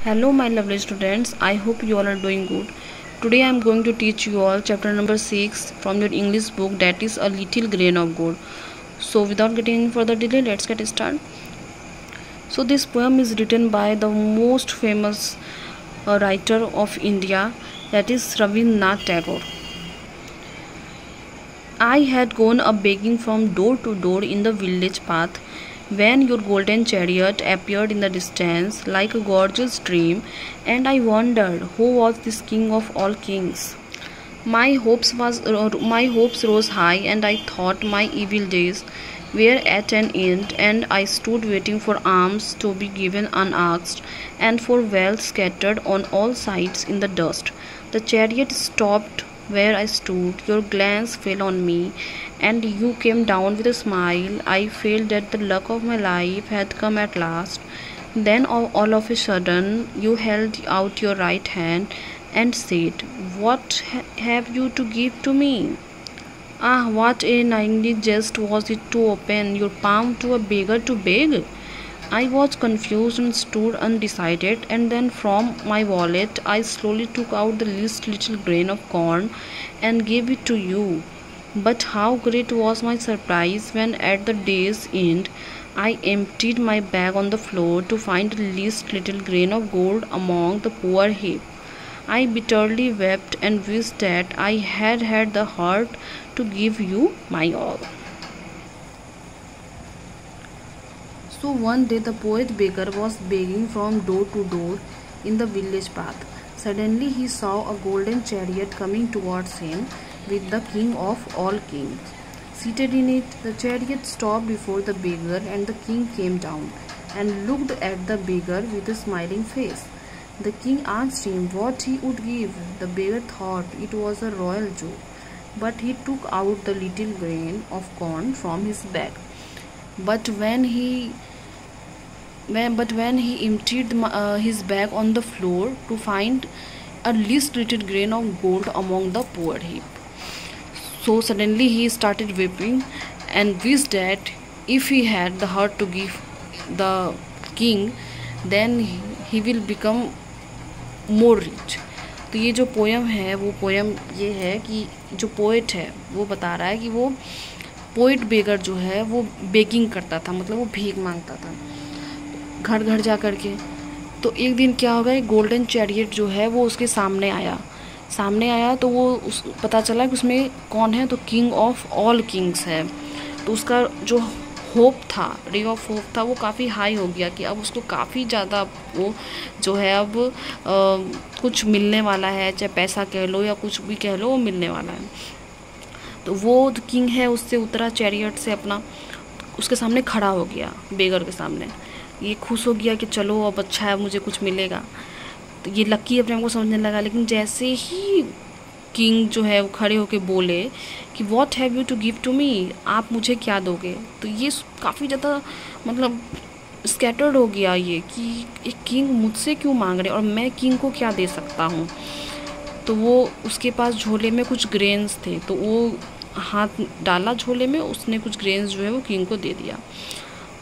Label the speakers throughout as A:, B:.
A: Hello my lovely students, I hope you all are doing good. Today I am going to teach you all chapter number 6 from your English book, that is A Little Grain of Gold. So without getting any further delay, let's get started. So this poem is written by the most famous writer of India, that is Rabindranath Tagore. I had gone a begging from door to door in the village path, when your golden chariot appeared in the distance like a gorgeous dream, and I wondered who was this king of all kings. My hopes rose high, and I thought my evil days were at an end, and I stood waiting for alms to be given unasked, and for wealth scattered on all sides in the dust. The chariot stopped where I stood, your glance fell on me, and you came down with a smile. I felt that the luck of my life had come at last. Then all of a sudden you held out your right hand and said, "What have you to give to me?" Ah, what a naive jest was it to open your palm to a beggar to beg. I was confused and stood undecided, and then from my wallet I slowly took out the least little grain of corn and gave it to you. But how great was my surprise when at the day's end I emptied my bag on the floor to find the least little grain of gold among the poor heap. I bitterly wept and wished that I had had the heart to give you my all. So one day the poet beggar was begging from door to door in the village path. Suddenly he saw a golden chariot coming towards him with the king of all kings seated in it. The chariot stopped before the beggar, and the king came down and looked at the beggar with a smiling face. The king asked him what he would give. The beggar thought it was a royal joke, but he took out the little grain of corn from his bag. But when he emptied his bag on the floor to find a least little grain of gold among the poor heap, so suddenly he started weeping and wished that if he had the heart to give the king, then he will become more rich. तो ये जो poem है वो poem ये है कि जो poet है वो बता रहा है कि वो पोएट बेगर जो है वो बेगिंग करता था, मतलब वो भीख मांगता था घर घर जा कर के। तो एक दिन क्या हो गया, गोल्डन चैरियट जो है वो उसके सामने आया तो वो पता चला कि उसमें कौन है, तो किंग ऑफ ऑल किंग्स है। तो उसका जो होप था, रे ऑफ होप था, वो काफ़ी हाई हो गया कि अब उसको काफ़ी ज़्यादा वो जो है अब कुछ मिलने वाला है, चाहे पैसा कह लो या कुछ भी कह लो, वो मिलने वाला है। तो वो किंग है उससे उतरा चैरियट से, अपना उसके सामने खड़ा हो गया, बेगर के सामने। ये खुश हो गया कि चलो अब अच्छा है, मुझे कुछ मिलेगा। तो ये लकी अपने आप को समझने लगा। लेकिन जैसे ही किंग जो है वो खड़े होके बोले कि what have you to give to me, आप मुझे क्या दोगे, तो ये काफ़ी ज़्यादा मतलब स्कैटर्ड हो गया ये कि एक किंग मुझसे क्यों मांग रहे और मैं किंग को क्या दे सकता हूँ। तो वो उसके पास झोले में कुछ ग्रेन्स थे, तो वो हाथ डाला झोले में, उसने कुछ ग्रेन्स जो है वो किंग को दे दिया।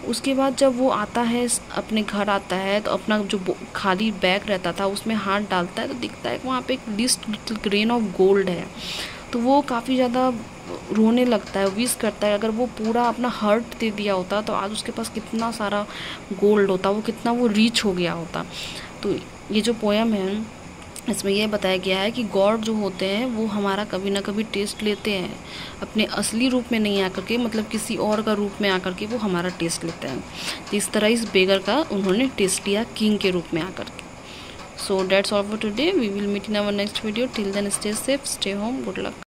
A: उसके बाद जब वो आता है, अपने घर आता है, तो अपना जो खाली बैग रहता था उसमें हाथ डालता है तो दिखता है कि वहाँ पे एक list little grain of gold है। तो वो काफ़ी ज़्यादा रोने लगता है, विश करता है अगर वो पूरा अपना हार्ट दे दिया होता तो आज उसके पास कितना सारा गोल्ड होता, वो कितना वो रीच हो गया होता। तो ये जो पोयम है इसमें यह बताया गया है कि गॉड जो होते हैं वो हमारा कभी ना कभी टेस्ट लेते हैं, अपने असली रूप में नहीं आकर के, मतलब किसी और का रूप में आकर के वो हमारा टेस्ट लेते हैं। तो इस तरह इस बेगर का उन्होंने टेस्ट लिया किंग के रूप में आकर के। So that's all for today, we will meet in our next video. Till then stay safe, stay home, good luck.